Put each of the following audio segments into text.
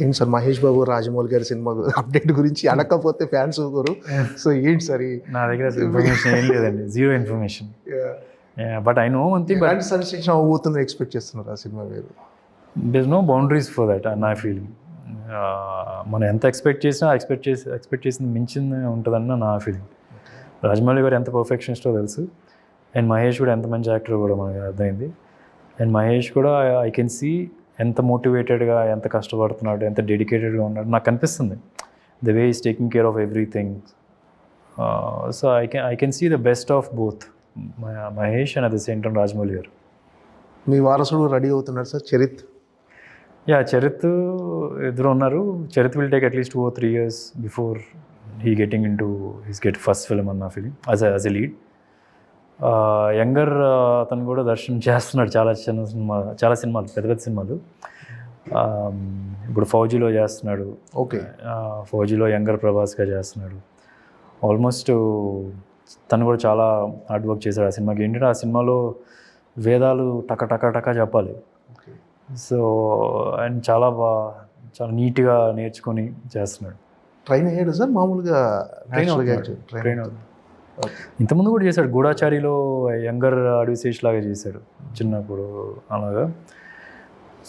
ఏంటి సార్ మహేష్ బాబు రాజమౌళి గారి cinema update గురించి అనకపోతే ఫ్యాన్స్ ఊరు. సో ఏంటి సార్ నా దగ్గర ఇన్ఫర్మేషన్ ఏం లేదండి, zero information. But I know one thing, ఎలాంటి సెన్సేషన్ అవ్వబోతుంది ఎక్స్పెక్ట్ చేస్తున్నారు ఆ సినిమా మీరు? There is no boundaries for that నా ఫీలింగ్. మనం ఎంత ఎక్స్పెక్ట్ చేసింది మించింది ఉంటుందన్న నా ఫీలింగ్. రాజమౌళి గారు ఎంత పర్ఫెక్షనిస్టో తెలుసు, అండ్ మహేష్ కూడా ఎంత మంచి యాక్టర్ కూడా మనకి అర్థమైంది. అండ్ మహేష్ కూడా ఐ కెన్ సీ ఎంత మోటివేటెడ్గా, ఎంత కష్టపడుతున్నాడు, ఎంత డెడికేటెడ్గా ఉన్నాడు నాకు కనిపిస్తుంది. The way is taking care of everything. So I can see the best of both Mahesh and at the same time Rajamouli garu. మీ వారసుడు రెడీ అవుతున్నారు సార్ చరిత్? చరిత్ ఇద్దరు ఉన్నారు. Charith will take at least 2 or 3 years before he getting in to his first film అన్న feeling as a lead. Younger అతను కూడా దర్శనం చేస్తున్నాడు చాలా సినిమాలు, పెద్ద పెద్ద సినిమాలు. ఇప్పుడు ఫౌజీలో చేస్తున్నాడు. ఓకే, ఫౌజీలో యంగర్ ప్రభాస్గా చేస్తున్నాడు. ఆల్మోస్ట్ తను కూడా చాలా హార్డ్ వర్క్ చేశాడు ఆ సినిమాకి. ఏంటంటే ఆ సినిమాలో వేదాలు టక చెప్పాలి. సో అండ్ చాలా నీట్గా నేర్చుకొని చేస్తున్నాడు. ట్రైన్ అయ్యాడు సార్ మామూలుగా? ట్రైన్ అవుతుంది. ఇంతకుముందు కూడా చేశాడు, గూఢాచారిలో యంగర్ అడ్విశేష్ లాగా చేశాడు చిన్నప్పుడు అలాగా.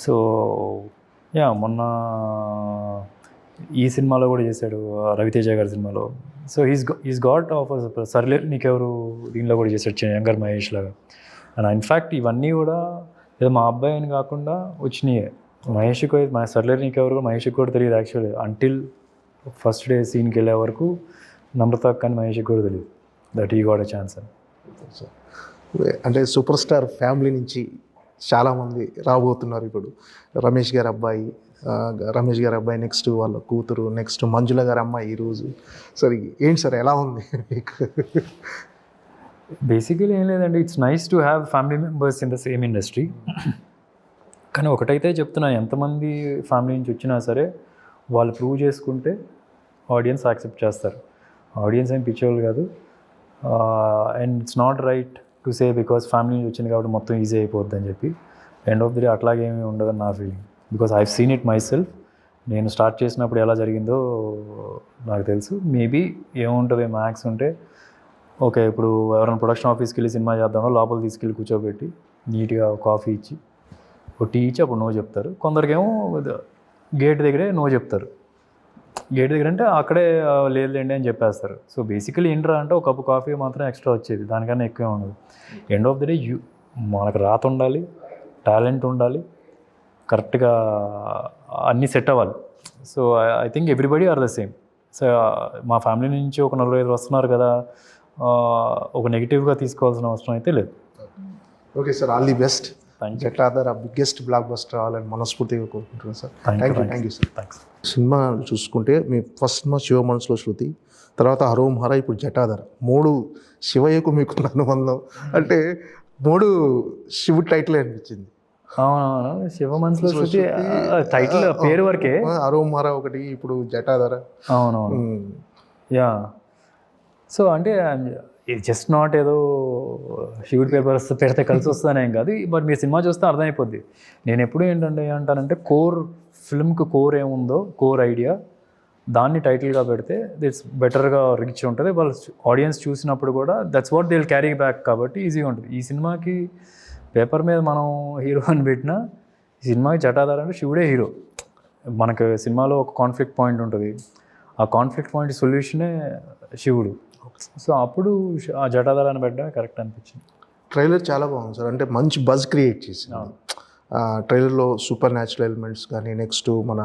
సో మొన్న ఈ సినిమాలో కూడా చేశాడు, రవితేజ గారి సినిమాలో. So he's got offers. సర్లే నీకెవరు దీనిలో కూడా చేశాడు యంగర్ మహేష్ లాగా. అండ్ ఇన్ఫ్యాక్ట్ ఇవన్నీ కూడా ఏదో మా అబ్బాయి అని కాకుండా వచ్చినాయే. మహేష్కి సర్లే నీకెవరు మహేష్కి కూడా తెలియదు యాక్చువల్లీ. అంటిల్ ఫస్ట్ డే సీన్కి వెళ్ళే వరకు నమ్రత కానీ మహేష్కి కూడా తెలియదు that he got a chance అని. అంటే సూపర్ స్టార్ ఫ్యామిలీ నుంచి చాలామంది రాబోతున్నారు ఇప్పుడు. రమేష్ గారి అబ్బాయి, నెక్స్ట్ వాళ్ళ కూతురు, నెక్స్ట్ మంజుల గారి అమ్మాయి ఈరోజు. సరే ఏంటి సార్ ఎలా ఉంది? బేసికలీ ఏం లేదండి, it's nice to have family members in the same industry. కానీ ఒకటైతే చెప్తున్నాను, ఎంతమంది ఫ్యామిలీ నుంచి వచ్చినా సరే వాళ్ళు ప్రూవ్ చేసుకుంటే ఆడియన్స్ యాక్సెప్ట్ చేస్తారు. ఆడియన్స్ ఏం పిచ్చోళ్ళు కాదు. And it's not right to say because family నుంచి వచ్చింది కాబట్టి మొత్తం ఈజీ అయిపోద్ది అని చెప్పి. ఎండ్ ఆఫ్ ది డే అట్లాగేమీ ఉండదని నా feeling. Because I seen it my self. నేను స్టార్ట్ చేసినప్పుడు ఎలా జరిగిందో నాకు తెలుసు. మేబీ ఏముంటుంది, మ్యాక్స్ ఉంటే ఓకే, ఇప్పుడు ఎవరైనా ప్రొడక్షన్ ఆఫీస్కి వెళ్ళి సినిమా చేద్దామో లోపల తీసుకెళ్ళి కూర్చోబెట్టి నీట్గా కాఫీ ఇచ్చి ఒక టీ ఇచ్చి అప్పుడు నో చెప్తారు. కొందరికేమో గేట్ దగ్గరే నో చెప్తారు. గేట్ దగ్గర అంటే అక్కడే లేదులేండి అని చెప్పేస్తారు. సో బేసికలీ ఏంట్రా అంటే ఒక కప్పు కాఫీ మాత్రం ఎక్స్ట్రా వచ్చేది, దానికన్నా ఎక్కువే ఉండదు. ఎండ్ ఆఫ్ ది డే మనకు రాత ఉండాలి, టాలెంట్ ఉండాలి, కరెక్ట్గా అన్నీ సెట్ అవ్వాలి. So I think everybody are the same. So మా ఫ్యామిలీ నుంచి ఒక 4-5 వస్తున్నారు కదా, ఒక నెగిటివ్గా తీసుకోవాల్సిన అవసరం అయితే లేదు. Okay sir, all the best. Jatadhar biggest blockbuster అవ్వాలని మనస్ఫూర్తిగా కోరుకుంటున్నాను sir. Thank you sir. Thanks. Cinema చూసుకుంటే మీ ఫస్ట్ సినిమా శివ మనసులో శృతి, తర్వాత హరోం హర, ఇప్పుడు జటాధర్. 3 శివయ్యకు మీకున్న అనుబంధం అంటే 3 శివుడు టైటిల్ అనిపించింది. అవునవును, శివ మనసులో శృతి టైటిల్ పేరు వరకే. హరోం హర ఒకటి, ఇప్పుడు జటాధర. అవునవును. సో అంటే జస్ట్ నాట్ ఏదో శివుడి పేపర్స్ పెడితే కలిసి వస్తానేం కాదు. బట్ మీరు సినిమా చూస్తే అర్థమైపోద్ది. నేను ఎప్పుడు ఏమంటానంటే ఫిల్మ్కి కోర్ ఏముందో, కోర్ ఐడియా, దాన్ని టైటిల్గా పెడితే దిట్స్ బెటర్గా రీచ్ ఉంటుంది. వాళ్ళు ఆడియన్స్ చూసినప్పుడు కూడా that's what they will carry back, కాబట్టి ఈజీగా ఉంటుంది. ఈ సినిమాకి పేపర్ మీద మనం హీరో అని పెట్టినా, ఈ సినిమాకి జటాధర్ అంటే శివుడే హీరో. మనకు సినిమాలో ఒక కాన్ఫ్లిక్ట్ పాయింట్ ఉంటుంది, ఆ కాన్ఫ్లిక్ట్ పాయింట్ సొల్యూషనే శివుడు. సో అప్పుడు ఆ జటాధర్ అని పెట్టడమే కరెక్ట్ అనిపించింది. ట్రైలర్ చాలా బాగుంది సార్, అంటే మంచి బజ్ క్రియేట్ చేసింది. ట్రైలర్లో సూపర్ న్యాచురల్ ఎలిమెంట్స్ కానీ, నెక్స్ట్ మన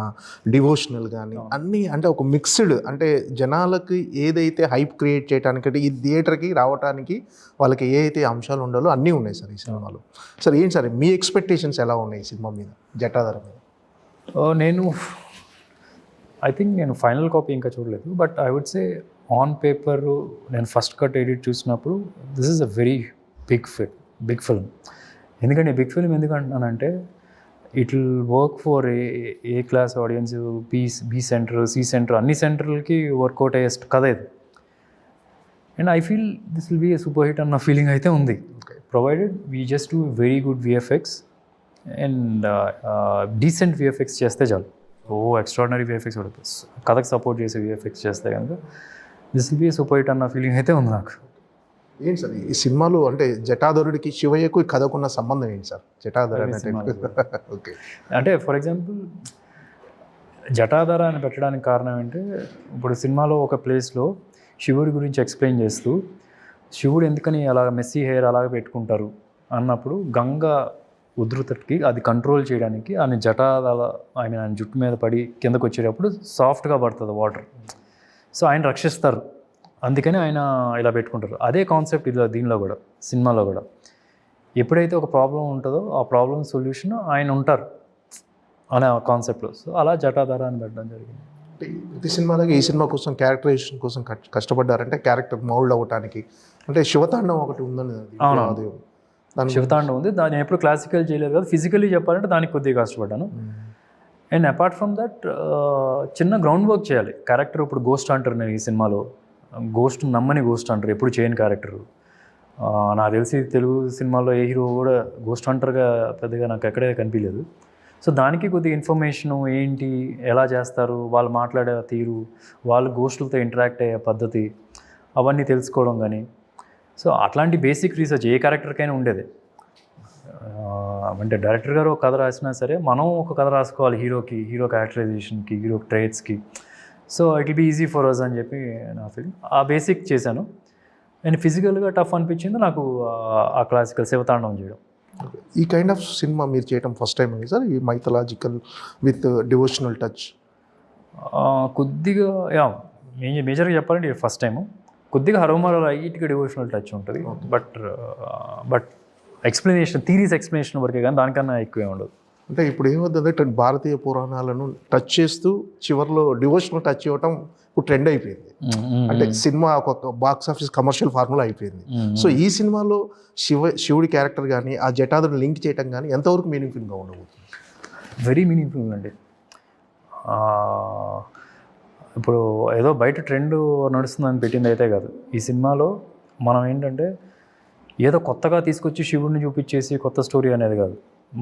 డివోషనల్ కానీ అన్నీ, అంటే ఒక మిక్స్డ్, అంటే జనాలకి ఏదైతే హైప్ క్రియేట్ చేయడానికి, ఈ థియేటర్కి రావడానికి వాళ్ళకి ఏ అయితే అంశాలు ఉండాలో అన్నీ ఉన్నాయి సార్ ఈ సినిమాలో. సార్ ఏంటి సార్ మీ ఎక్స్పెక్టేషన్స్ ఎలా ఉన్నాయి ఈ సినిమా మీద, జటాధర్ మీద? ఐ థింక్ నేను ఫైనల్ కాపీ ఇంకా చూడలేదు, but I would say on paper నేను ఫస్ట్ కట్ ఎడిట్ చూసినప్పుడు this is a very big film. ఎందుకంటే బిగ్ ఫిల్మ్ ఎందుకు అంటున్నానంటే it will work for A class audience, B centre, C centre, అన్ని సెంటర్లకి వర్కౌట్ అయ్యే కథ ఇది. And I feel this will be a super hit అన్న ఫీలింగ్ అయితే ఉంది, provided we just do very good VFX and decent VFX చేస్తే చాలు. ఎక్స్ట్రాడినరీ విఎఫ్ఎక్స్ కూడా కథకు సపోర్ట్ చేసే విఎఫ్ఎక్స్ చేస్తే కనుక this will be super hit అన్న ఫీలింగ్ అయితే ఉంది నాకు. ఏంటి సార్ ఈ సినిమాలో అంటే జటాధరుడికి శివయ్యకు ఈ కథకున్న సంబంధం ఏంటి సార్? జటాధర ఓకే అంటే ఫర్ ఎగ్జాంపుల్ జటాధర అని పెట్టడానికి కారణం ఏంటంటే ఇప్పుడు సినిమాలో ఒక ప్లేస్లో శివుడి గురించి ఎక్స్ప్లెయిన్ చేస్తూ శివుడు ఎందుకని అలా మెస్సీ హెయిర్ అలాగ పెట్టుకుంటారు అన్నప్పుడు గంగ ఉధృతకి అది కంట్రోల్ చేయడానికి ఆయన జటాదల ఆయన జుట్టు మీద పడి కిందకు వచ్చేటప్పుడు సాఫ్ట్గా పడుతుంది వాటర్. సో ఆయన రక్షిస్తారు, అందుకని ఆయన ఇలా పెట్టుకుంటారు. అదే కాన్సెప్ట్ ఇలా దీనిలో కూడా సినిమాలో కూడా ఎప్పుడైతే ఒక ప్రాబ్లం ఉంటుందో ఆ ప్రాబ్లం సొల్యూషన్ ఆయన ఉంటారు అనే కాన్సెప్ట్లో. సో అలా జటాధర అని పెట్టడం జరిగింది. ప్రతి సినిమాలకి ఈ సినిమా కోసం క్యారెక్టరైజేషన్ కోసం కష్టపడ్డారంటే క్యారెక్టర్ మౌల్డ్ అవ్వడానికి. అంటే శివతాండం ఒకటి ఉందని శివతాండం ఉంది, దాన్ని ఎప్పుడు క్లాసికల్ చేయలేదు కదా, ఫిజికల్లీ చెప్పాలంటే దానికి కొద్దిగా కష్టపడ్డాను. అండ్ అపార్ట్ ఫ్రమ్ దట్ చిన్న గ్రౌండ్ వర్క్ చేయాలి. క్యారెక్టర్ ఇప్పుడు గోస్ట్ అంటారు, నేను ఈ సినిమాలో గోస్ట్ నమ్మని గోస్ట్ అంటారు, ఎప్పుడు చేయని క్యారెక్టర్. నాకు తెలిసి తెలుగు సినిమాలో ఏ హీరో కూడా గోస్ట్ హంటర్గా పెద్దగా నాకు ఎక్కడే కనిపించలేదు. సో దానికి కొద్దిగా ఇన్ఫర్మేషను ఏంటి, ఎలా చేస్తారు, వాళ్ళు మాట్లాడే తీరు, వాళ్ళు గోస్టులతో ఇంటరాక్ట్ అయ్యే పద్ధతి, అవన్నీ తెలుసుకోవడం కానీ. సో అట్లాంటి బేసిక్ రీసెర్చ్ ఏ క్యారెక్టర్కైనా ఉండేది. అంటే డైరెక్టర్ గారు ఒక కథ రాసినా సరే మనం ఒక కథ రాసుకోవాలి హీరోకి, హీరో క్యారెక్టరైజేషన్కి, హీరో ట్రేట్స్కి. So it will be easy for us అని చెప్పి నా ఫీలింగ్. ఆ బేసిక్ చేశాను. అండ్ ఫిజికల్గా టఫ్ అనిపించింది నాకు ఆ క్లాసికల్ శివతాండవం చేయడం. ఈ కైండ్ ఆఫ్ సినిమా మీరు చేయడం ఫస్ట్ టైం అండి సార్? ఈ మైథలాజికల్ విత్ డివోషనల్ టచ్ కొద్దిగా మేజర్గా చెప్పాలంటే ఫస్ట్ టైము. కొద్దిగా హరోమాలో లైట్గా డివోషనల్ టచ్ ఉంటుంది, బట్ ఎక్స్ప్లెనేషన్ థీరీస్ ఎక్స్ప్లెనేషన్ వరకే కానీ దానికన్నా ఎక్కువే ఉండదు. అంటే ఇప్పుడు ఏమవుతుందంటే భారతీయ పురాణాలను టచ్ చేస్తూ చివరిలో డివోషనల్ టచ్ ఇవ్వటం ఇప్పుడు ట్రెండ్ అయిపోయింది. అంటే సినిమా ఒక బాక్స్ ఆఫీస్ కమర్షియల్ ఫార్ములా అయిపోయింది. సో ఈ సినిమాలో శివుడి క్యారెక్టర్ కానీ ఆ జటాధుని లింక్ చేయటం కానీ ఎంతవరకు మీనింగ్ఫుల్గా ఉండబోతుంది? వెరీ మీనింగ్ఫుల్ అండి. ఇప్పుడు ఏదో బయట ట్రెండ్ నడుస్తుందని పెట్టింది అయితే కాదు. ఈ సినిమాలో మనం ఏంటంటే ఏదో కొత్తగా తీసుకొచ్చి శివుడిని చూపించేసి కొత్త స్టోరీ అనేది కాదు.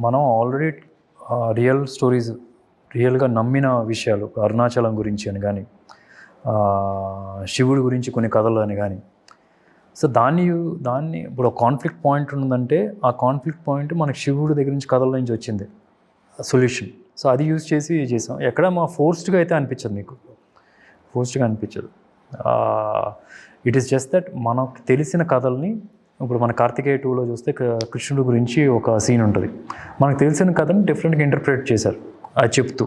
మనం ఆల్రెడీ రియల్ స్టోరీస్, రియల్గా నమ్మిన విషయాలు, అరుణాచలం గురించి అని కానీ, శివుడి గురించి కొన్ని కథలు అని కానీ. సో దాన్ని ఇప్పుడు కాన్ఫ్లిక్ట్ పాయింట్ ఉందంటే ఆ కాన్ఫ్లిక్ట్ పాయింట్ మనకి శివుడి దగ్గర నుంచి కథల నుంచి వచ్చింది సొల్యూషన్. సో అది యూజ్ చేసి చేసాం. ఎక్కడ మా ఫోర్స్డ్గా అయితే అనిపించదు, మీకు ఫోర్స్డ్గా అనిపించదు. ఇట్ ఈస్ జస్ట్ దట్ మనకు తెలిసిన కథల్ని, ఇప్పుడు మన కార్తికేయ 2లో చూస్తే కృష్ణుడి గురించి ఒక సీన్ ఉంటుంది, మనకు తెలిసిన కథని డిఫరెంట్గా ఇంటర్ప్రిట్ చేశారు అది చెప్తూ.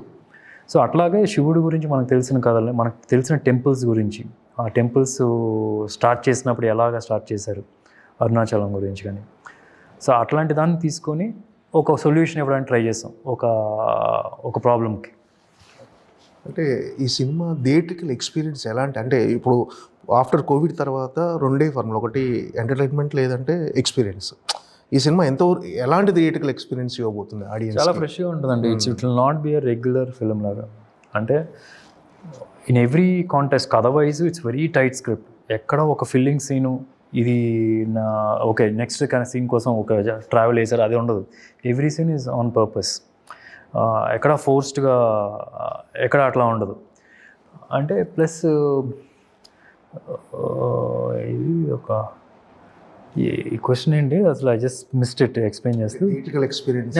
సో అట్లాగే శివుడి గురించి మనకు తెలిసిన కథల్ని, మనకు తెలిసిన టెంపుల్స్ గురించి, ఆ టెంపుల్స్ స్టార్ట్ చేసినప్పుడు ఎలాగా స్టార్ట్ చేశారు, అరుణాచలం గురించి కానీ. సో అట్లాంటి దాన్ని తీసుకొని ఒక సొల్యూషన్ ఇవ్వడానికి ట్రై చేస్తాం ఒక ప్రాబ్లంకి. అంటే ఈ సినిమా థియేట్రికల్ ఎక్స్పీరియన్స్ ఎలాంటి, అంటే ఇప్పుడు ఆఫ్టర్ కోవిడ్ తర్వాత రెండే ఫార్ములా, ఒకటి ఎంటర్టైన్మెంట్ లేదంటే ఎక్స్పీరియన్స్. ఈ సినిమా ఎలాంటి థియేట్రికల్ ఎక్స్పీరియన్స్ ఇవ్వబోతుంది ఆడియన్స్? చాలా ఫ్రెష్గా ఉంటుందండి. It will not be a regular film లాగా. అంటే in every contest otherwise it's very tight script. ఎక్కడ ఒక ఫిల్లింగ్ సీను, ఇది నా ఓకే నెక్స్ట్ కానీ సీన్ కోసం ఒక ట్రావెల్ చేశారు, అది ఉండదు. Every scene is on purpose. ఎక్కడ ఫోర్స్డ్గా ఎక్కడ అట్లా ఉండదు. అంటే ప్లస్ ఇది ఒక ఈ క్వశ్చన్ ఏంటి అసలు, I just missed it explain చేస్తూ. Theatrical experience.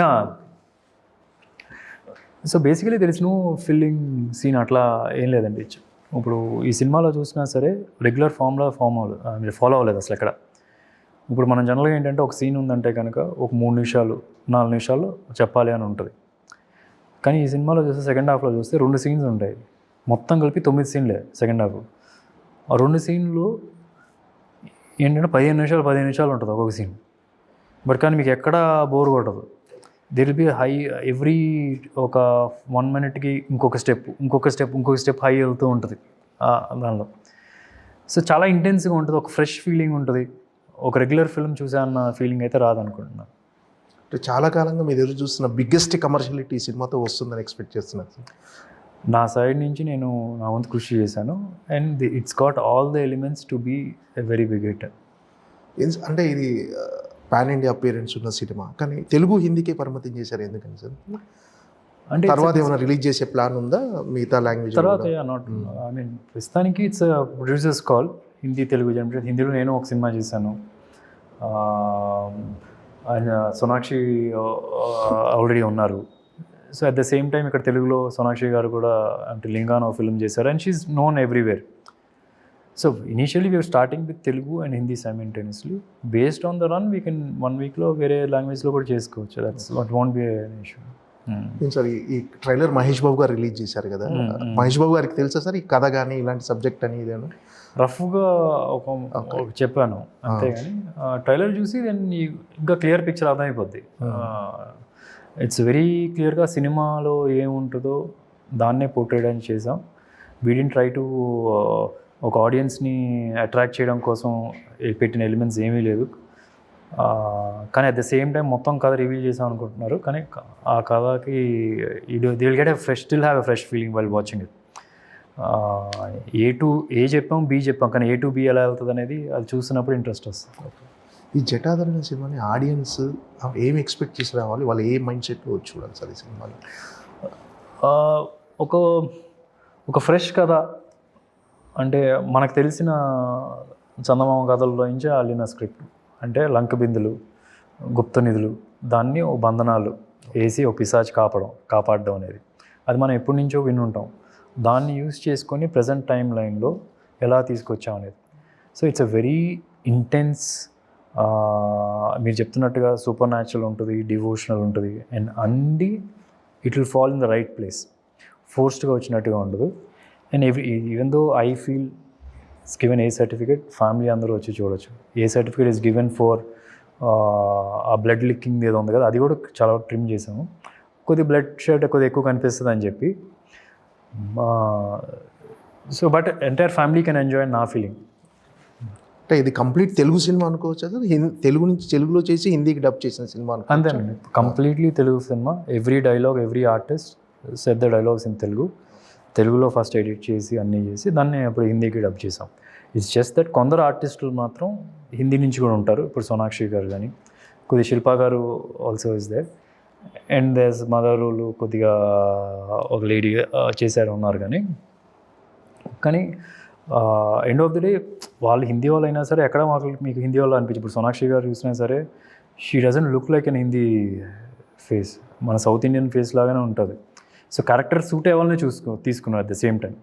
సో బేసికలీ తెలిసి ఫిల్లింగ్ సీన్ అట్లా ఏం లేదండి. ఇప్పుడు ఈ సినిమాలో చూసినా సరే రెగ్యులర్ ఫాలో అవ్వలేదు అసలు ఎక్కడ. ఇప్పుడు మనం జనరల్గా ఏంటంటే ఒక సీన్ ఉందంటే కనుక ఒక 3 నిమిషాలు 4 నిమిషాలు చెప్పాలి అని ఉంటుంది. కానీ ఈ సినిమాలో చూస్తే సెకండ్ హాఫ్లో చూస్తే 2 సీన్స్ ఉంటాయి, మొత్తం కలిపి 9 సీన్లే సెకండ్ హాఫ్. ఆ 2 సీన్లు ఏంటంటే 15 నిమిషాలు ఉంటుంది ఒక్కొక్క సీన్. బట్ కానీ మీకు ఎక్కడ బోర్ కొట్టదు. దిర్ విల్ బి హై ఎవ్రీ ఒక 1 మినిట్కి ఇంకొక స్టెప్ హై వెళ్తూ ఉంటుంది దానిలో. సో చాలా ఇంటెన్స్గా ఉంటుంది, ఒక ఫ్రెష్ ఫీలింగ్ ఉంటుంది. ఒక రెగ్యులర్ ఫిల్మ్ చూసా అన్న ఫీలింగ్ అయితే రాదనుకుంటున్నాను. అంటే చాలా కాలంగా మీరు ఎదురు చూస్తున్న బిగ్గెస్ట్ కమర్షియాలిటీ సినిమాతో వస్తుందని ఎక్స్పెక్ట్ చేస్తున్నారు? నా సైడ్ నుంచి నేను నా వంతు కృషి చేశాను. And it's got all the elements to be a very big hit. అంటే ఇది పాన్ ఇండియా అపియరెన్స్ ఉన్న సినిమా, కానీ తెలుగు హిందీకే పరిమితం చేశారు ఎందుకని సార్? అంటే తర్వాత ఏమైనా రిలీజ్ చేసే ప్లాన్ ఉందా మిగతా లాంగ్వేజ్? తర్వాత నాట్ ఐ మీన్ ప్రస్తుతానికి it's producers call, Hindi Telugu generation. హిందీలో నేను ఒక సినిమా చేశాను, ఆయన సోనాక్షి ఆల్రెడీ ఉన్నారు. So at the same time ఇక్కడ తెలుగులో సోనాక్షి గారు కూడా అంటే లింగానో ఫిల్మ్ చేశారు, and she's known everywhere. So initially we are starting with Telugu and Hindi simultaneously. Based on the run we can 1 వీక్లో వేరే లాంగ్వేజ్లో కూడా చేసుకోవచ్చు. That's what won't be an issue. Sir ఈ ట్రైలర్ మహేష్ బాబు గారు రిలీజ్ చేశారు కదా, మహేష్ బాబు గారికి తెలుసా సార్ ఈ కథ కానీ ఇలాంటి సబ్జెక్ట్ అని? ఇదేనా రఫ్గా ఒక చెప్పాను అంతేగాని ట్రైలర్ చూసి దాన్ని ఇంకా క్లియర్ పిక్చర్ అర్థమైపోద్ది. ఇట్స్ వెరీ క్లియర్గా సినిమాలో ఏముంటుందో దాన్నే పోర్ట్రేట్ అని చేసాం. వీ డిడ్ంట్ ట్రై టు ఒక ఆడియన్స్ని అట్రాక్ట్ చేయడం కోసం పెట్టిన ఎలిమెంట్స్ ఏమీ లేదు. కానీ అట్ ద సేమ్ టైం మొత్తం కథ రివీల్ చేసాం అనుకుంటున్నారు, కానీ ఆ కథకి they will get still have a fresh feeling while watching it. A చెప్పాం, బి చెప్పాం, కానీ A to B ఎలా వెళ్తుంది అనేది అది చూసినప్పుడు ఇంట్రెస్ట్ వస్తుంది. ఈ జటాధర్ అనే సినిమాని ఆడియన్స్ ఏం ఎక్స్పెక్ట్ చేసి రావాలి, వాళ్ళు ఏ మైండ్ సెట్లో చూడాలి సార్ ఈ సినిమాలో? ఒక ఫ్రెష్ కథ, అంటే మనకు తెలిసిన చందమామ కథల్లో నుంచే అల్లిన స్క్రిప్ట్. అంటే లంక బిందులు, గుప్త నిధులు, దాన్ని ఓ బంధనాలు వేసి ఓ పిశాచి కాపాడడం అనేది అది మనం ఎప్పటి నుంచో వినుంటాం. దాన్ని యూజ్ చేసుకొని ప్రజెంట్ టైం లైన్లో ఎలా తీసుకొచ్చాం అనేది. So it's a very intense, మీరు చెప్తున్నట్టుగా సూపర్ న్యాచురల్ ఉంటుంది, డివోషనల్ ఉంటుంది, అండ్ అన్నీ it will fall in the right place. ఫోర్స్డ్గా వచ్చినట్టుగా ఉండదు. And even though I feel it's given A certificate, family అందరూ వచ్చి చూడొచ్చు. A certificate is given for ఆ బ్లడ్ లిక్కింగ్ ఏదో ఉంది కదా, అది కూడా చాలా ట్రిమ్ చేసాము. కొద్ది బ్లడ్ షెడ్ కొద్దిగా ఎక్కువ కనిపిస్తుంది అని చెప్పి. So but entire family can enjoy నా ఫీలింగ్. అంటే ఇది కంప్లీట్ తెలుగు సినిమా అనుకోవచ్చు సార్? తెలుగు నుంచి తెలుగులో చేసి హిందీకి డబ్ చేసిన సినిమా అంతేనండి, completely Telugu cinema. Every dialogue, every artist set the dialogues in తెలుగులో ఫస్ట్ ఎడిట్ చేసి అన్నీ చేసి దాన్ని అప్పుడు హిందీకి డబ్ చేసాం. ఇట్స్ జస్ట్ దట్ కొందరు ఆర్టిస్టులు మాత్రం హిందీ నుంచి కూడా ఉంటారు. ఇప్పుడు సోనాక్షి గారు కానీ, కొద్దిగా శిల్పా గారు also is there, and these మదరులు కొద్దిగా ఒక లేడీ చేశారు ఉన్నారు. కానీ ఎండ్ ఆఫ్ ది డే వాళ్ళు హిందీ వాళ్ళు అయినా సరే ఎక్కడ మీకు హిందీ వాళ్ళు అనిపించి, ఇప్పుడు సోనాక్షి గారు చూసినా సరే she doesn't look like an Hindi face, మన సౌత్ ఇండియన్ ఫేస్ లాగానే ఉంటుంది. సో క్యారెక్టర్ సూట్ అయ్యే వాళ్ళని తీసుకున్నారు అట్ ద సేమ్ టైం.